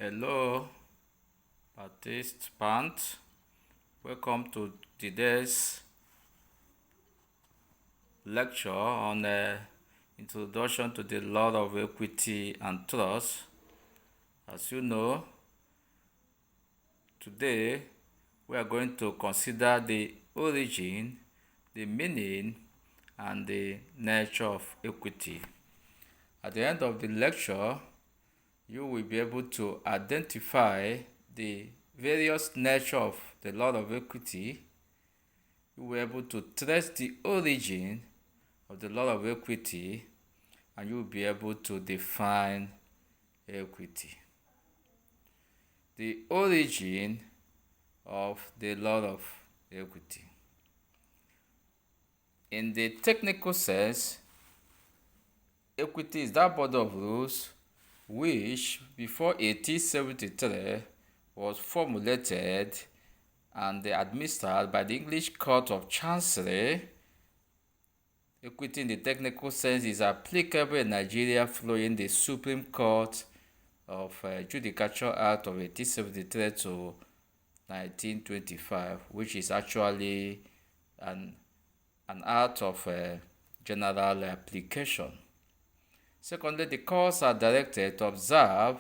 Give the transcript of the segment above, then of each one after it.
Hello, participants. Welcome to today's lecture on Introduction to the Law of Equity and Trust. As you know, today we are going to consider the origin, the meaning, and the nature of equity. At the end of the lecture, you will be able to identify the various nature of the law of equity. You will be able to trace the origin of the law of equity, and you will be able to define equity. The origin of the law of equity. In the technical sense, equity is that body of rules which, before 1873, was formulated and administered by the English Court of Chancery. Equity in the technical sense is applicable in Nigeria following the Supreme Court of Judicature Act of 1873 to 1925, which is actually an act of general application. Secondly, the courts are directed to observe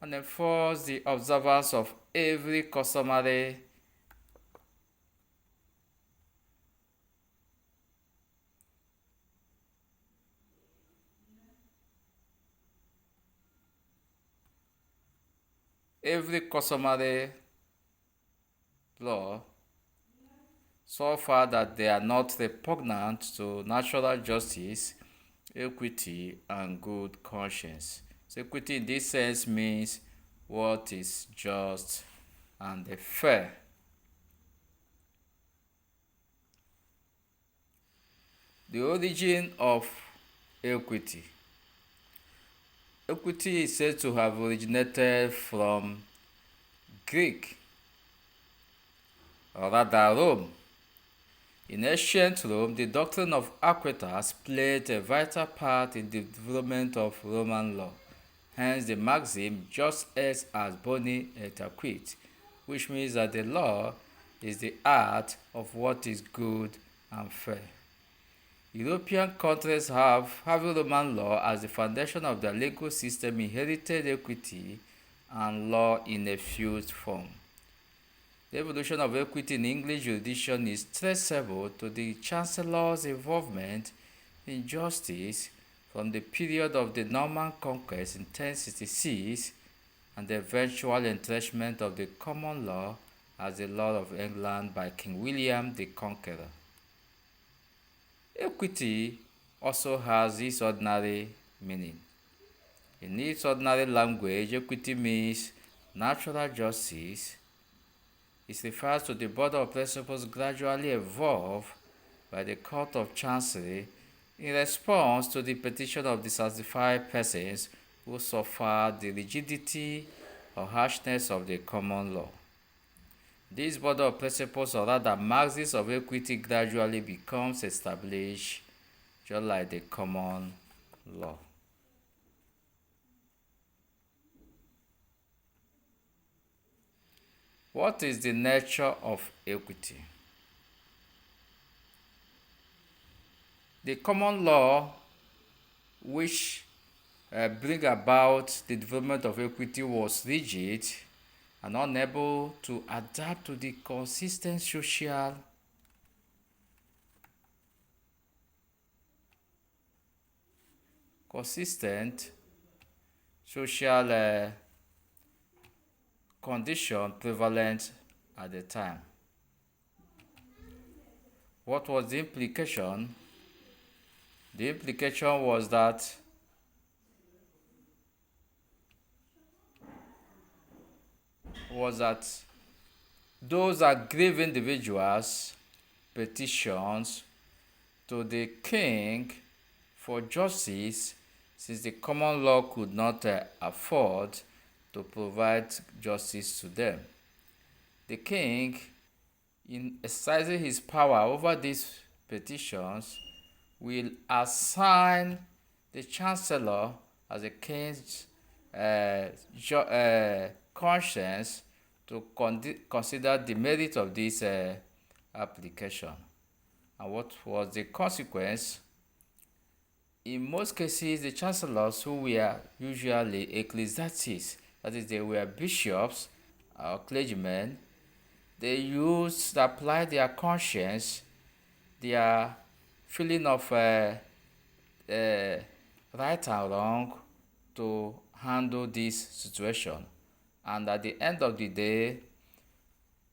and enforce the observance of every customary law so far that they are not repugnant to natural justice, equity, and good conscience. So equity in this sense means what is just and fair. The origin of equity. Equity is said to have originated from Greek, or rather Rome. In ancient Rome, the doctrine of Aquitas played a vital part in the development of Roman law. Hence the maxim, just as boni et acquit, which means that the law is the art of what is good and fair. European countries having Roman law as the foundation of their legal system, inherited equity and law in a fused form. The evolution of equity in English jurisdiction is traceable to the Chancellor's involvement in justice from the period of the Norman conquest in 1066 and the eventual entrenchment of the common law as the law of England by King William the Conqueror. Equity also has its ordinary meaning. In its ordinary language, equity means natural justice. It refers to the body of principles gradually evolved by the Court of Chancery in response to the petition of dissatisfied persons who suffered the rigidity or harshness of the common law. This body of principles, or rather maxims of equity, gradually becomes established just like the common law. What is the nature of equity? The common law which bring about the development of equity was rigid and unable to adapt to the consistent social condition prevalent at the time. What was the implication? The implication was that those aggrieved individuals petitions to the king for justice, since the common law could not afford to provide justice to them. The king, in exercising his power over these petitions, will assign the chancellor as a king's conscience to consider the merit of this application. And what was the consequence? In most cases, the chancellors, who were usually ecclesiastics, that is, they were bishops or clergymen, they used to apply their conscience, their feeling of uh, right and wrong to handle this situation. And at the end of the day,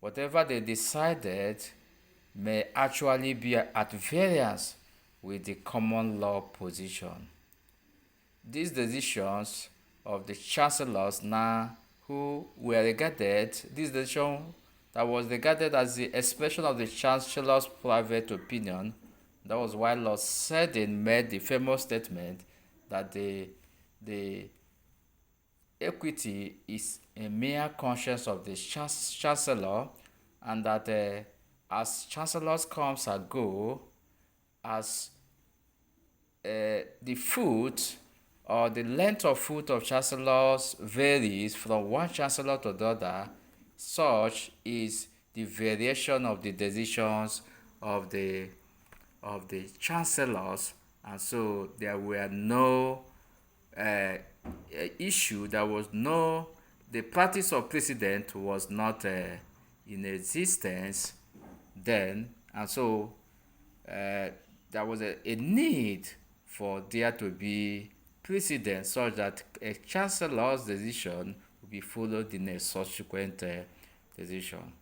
whatever they decided may actually be at variance with the common law position. These decisions of the chancellors now, who were regarded, this decision that was regarded as the expression of the chancellor's private opinion, that was why Lord Selden made the famous statement that the equity is a mere conscience of the chancellor, and that as chancellors comes and go, as the foot or the length of foot of chancellors varies from one chancellor to the other, such is the variation of the decisions of the chancellors, and so there were no issue. There was no, the practice of precedent was not in existence then, and so there was a need for there to be precedent such that a chancellor's decision will be followed in a subsequent decision.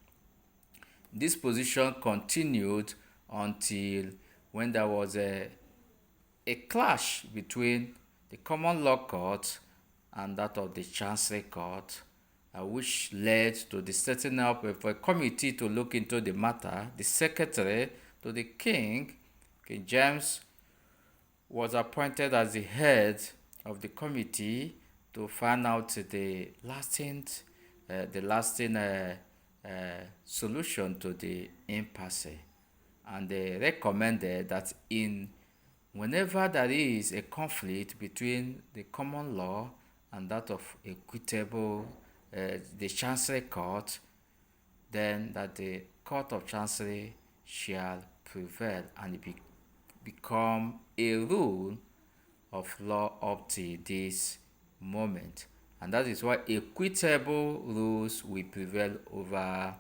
This position continued until when there was a clash between the common law court and that of the chancery court, which led to the setting up of a committee to look into the matter. The secretary to the king, King James, was appointed as the head of the committee to find out the lasting solution to the impasse. And they recommended that whenever there is a conflict between the common law and that of equitable, the chancery court, then that the court of chancery shall prevail, and it become a rule of law up to this moment. And that is why equitable rules will prevail over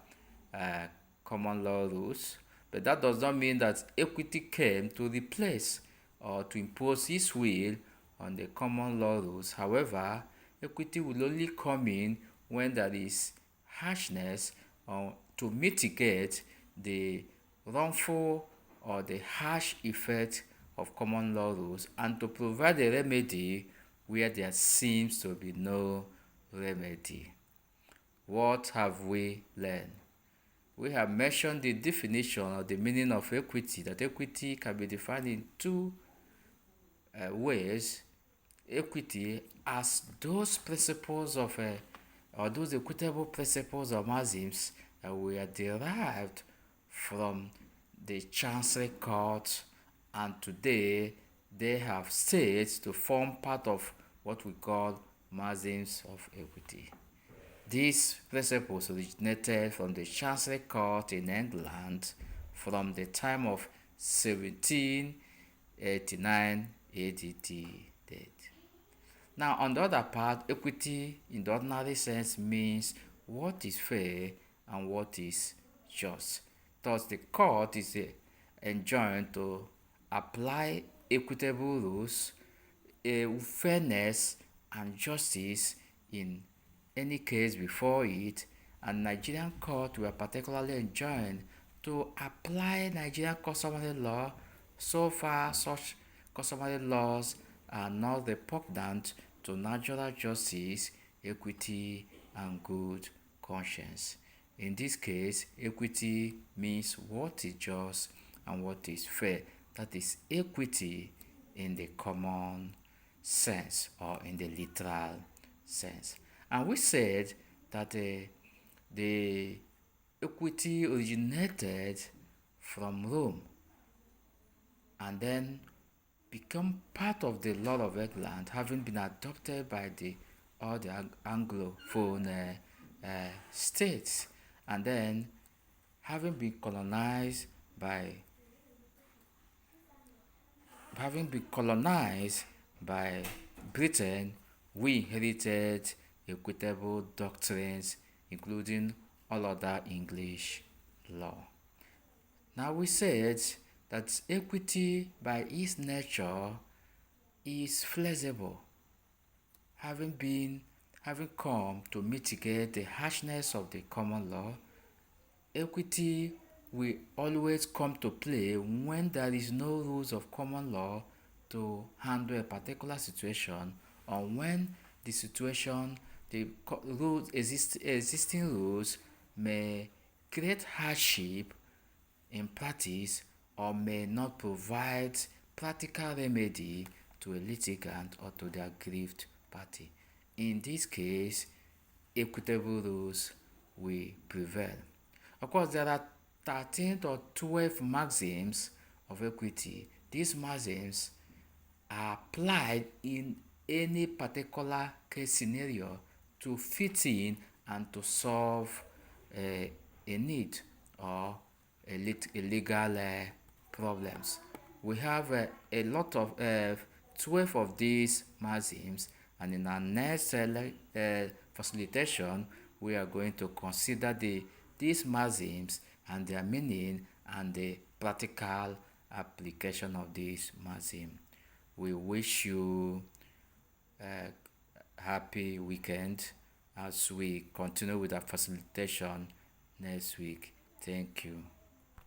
common law rules. But that does not mean that equity came to replace or to impose his will on the common law rules. However, equity will only come in when there is harshness, or to mitigate the wrongful or the harsh effect of common law rules, and to provide a remedy where there seems to be no remedy. What have we learned? We have mentioned the definition or the meaning of equity, that equity can be defined in two ways. Equity as those principles of or those equitable principles or maxims that were derived from the chancery court, and today they have stayed to form part of what we call maxims of equity. These principles originated from the chancery court in England from the time of 1789 AD. Now, on the other part, equity in the ordinary sense means what is fair and what is just. Thus, the court is enjoined to apply equitable rules, fairness and justice in any case before it, and Nigerian court were particularly enjoined to apply Nigerian customary law so far such customary laws are not repugnant to natural justice, equity, and good conscience. In this case, equity means what is just and what is fair. That is equity in the common sense or in the literal sense. And we said that the equity originated from Rome and then become part of the law of England, having been adopted by the all the Anglophone states, and then having been colonized by Britain, we inherited equitable doctrines, including all other English law. Now we said that equity by its nature is flexible, having come to mitigate the harshness of the common law. Equity will always come to play when there is no rules of common law to handle a particular situation, or when the existing rules may create hardship in practice or may not provide practical remedy to a litigant or to the aggrieved party. In this case, equitable rules will prevail. Of course, there are 13 or 12 maxims of equity. These maxims are applied in any particular case scenario to fit in and to solve a need or a legal problems. We have a lot of 12 of these maxims, and in our next facilitation, we are going to consider these maxims and their meaning and the practical application of these maxims. We wish you a happy weekend as we continue with our facilitation next week. Thank you.